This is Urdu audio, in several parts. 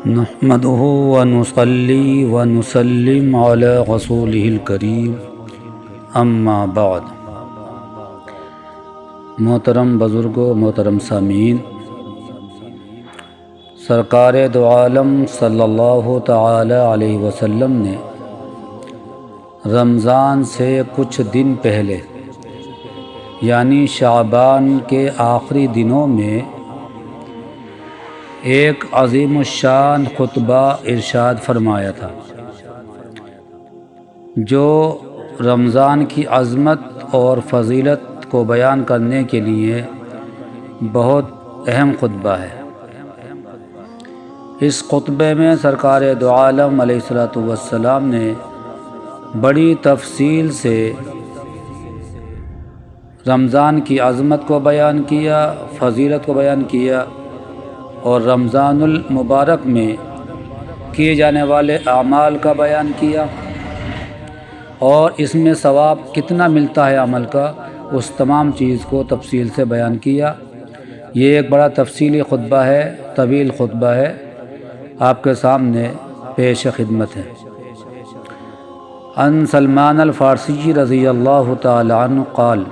نحمده ونصلي ونسلم على رسوله الكريم اما بعد۔ محترم بزرگوں، محترم سامعین، سرکار دو عالم صلی اللہ تعالی علیہ وسلم نے رمضان سے کچھ دن پہلے یعنی شعبان کے آخری دنوں میں ایک عظیم الشان خطبہ ارشاد فرمایا تھا جو رمضان کی عظمت اور فضیلت کو بیان کرنے کے لیے بہت اہم خطبہ ہے۔ اس خطبے میں سرکار دو عالم علیہ الصلوۃ والسلام نے بڑی تفصیل سے رمضان کی عظمت کو بیان کیا، فضیلت کو بیان کیا، اور رمضان المبارک میں کیے جانے والے اعمال کا بیان کیا، اور اس میں ثواب کتنا ملتا ہے عمل کا، اس تمام چیز کو تفصیل سے بیان کیا۔ یہ ایک بڑا تفصیلی خطبہ ہے، طویل خطبہ ہے، آپ کے سامنے پیش خدمت ہے۔ عن سلمان الفارسی رضی اللہ تعالی عنہ قال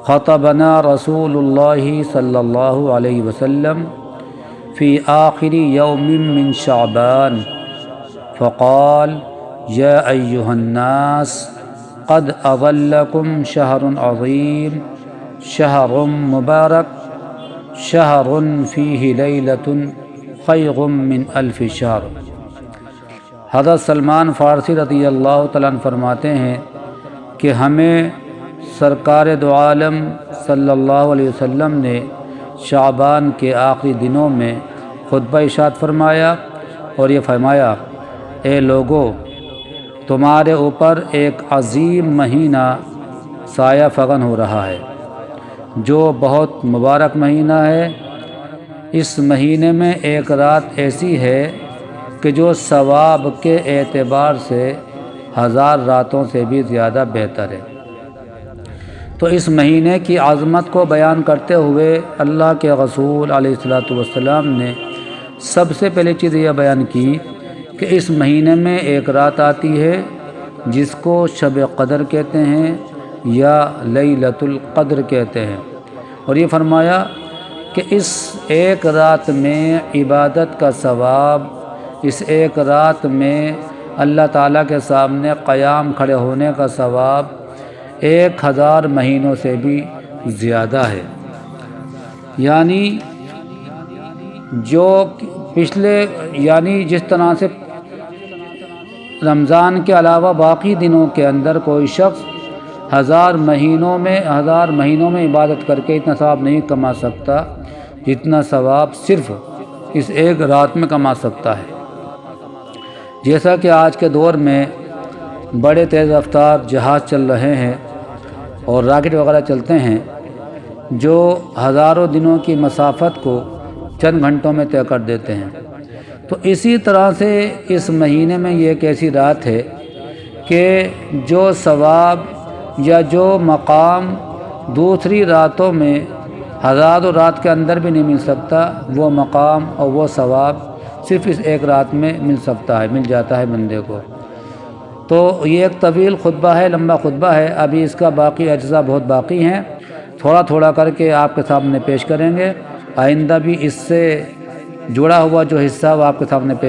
خطبنا رسول اللہ صلی اللہ علیہ وسلم فی آخر یوم من شعبان فقال یا ایہا الناس قد اظلکم شہر عظیم شہر مبارک شہر فیہ لیلۃ خیر من الف شہر۔ حضرت سلمان فارسی رضی اللہ تعالیٰ عنہ فرماتے ہیں کہ ہمیں سرکار دو عالم صلی اللہ علیہ وسلم نے شعبان کے آخری دنوں میں خطبہ ارشاد فرمایا اور یہ فرمایا، اے لوگو، تمہارے اوپر ایک عظیم مہینہ سایہ فغن ہو رہا ہے جو بہت مبارک مہینہ ہے۔ اس مہینے میں ایک رات ایسی ہے کہ جو ثواب کے اعتبار سے 1000 راتوں سے بھی زیادہ بہتر ہے۔ تو اس مہینے کی عظمت کو بیان کرتے ہوئے اللہ کے رسول علیہ الصلوۃ والسلام نے سب سے پہلے چیز یہ بیان کی کہ اس مہینے میں ایک رات آتی ہے جس کو شب قدر کہتے ہیں یا لیلۃ القدر کہتے ہیں، اور یہ فرمایا کہ اس ایک رات میں عبادت کا ثواب، اس ایک رات میں اللہ تعالیٰ کے سامنے قیام کھڑے ہونے کا ثواب 1000 مہینوں سے بھی زیادہ ہے۔ یعنی جو پچھلے جس طرح سے رمضان کے علاوہ باقی دنوں کے اندر کوئی شخص 1000 مہینوں میں عبادت کر کے اتنا ثواب نہیں کما سکتا جتنا ثواب صرف اس ایک رات میں کما سکتا ہے۔ جیسا کہ آج کے دور میں بڑے تیز رفتار جہاز چل رہے ہیں اور راکٹ وغیرہ چلتے ہیں جو ہزاروں دنوں کی مسافت کو چند گھنٹوں میں طے کر دیتے ہیں، تو اسی طرح سے اس مہینے میں یہ ایک ایسی رات ہے کہ جو ثواب یا جو مقام دوسری راتوں میں 1000 رات کے اندر بھی نہیں مل سکتا، وہ مقام اور وہ ثواب صرف اس ایک رات میں مل جاتا ہے بندے کو۔ تو یہ ایک طویل خطبہ ہے، لمبا خطبہ ہے، ابھی اس کا باقی اجزاء بہت باقی ہیں، تھوڑا تھوڑا کر کے آپ کے سامنے پیش کریں گے۔ آئندہ بھی اس سے جڑا ہوا جو حصہ وہ آپ کے سامنے پیش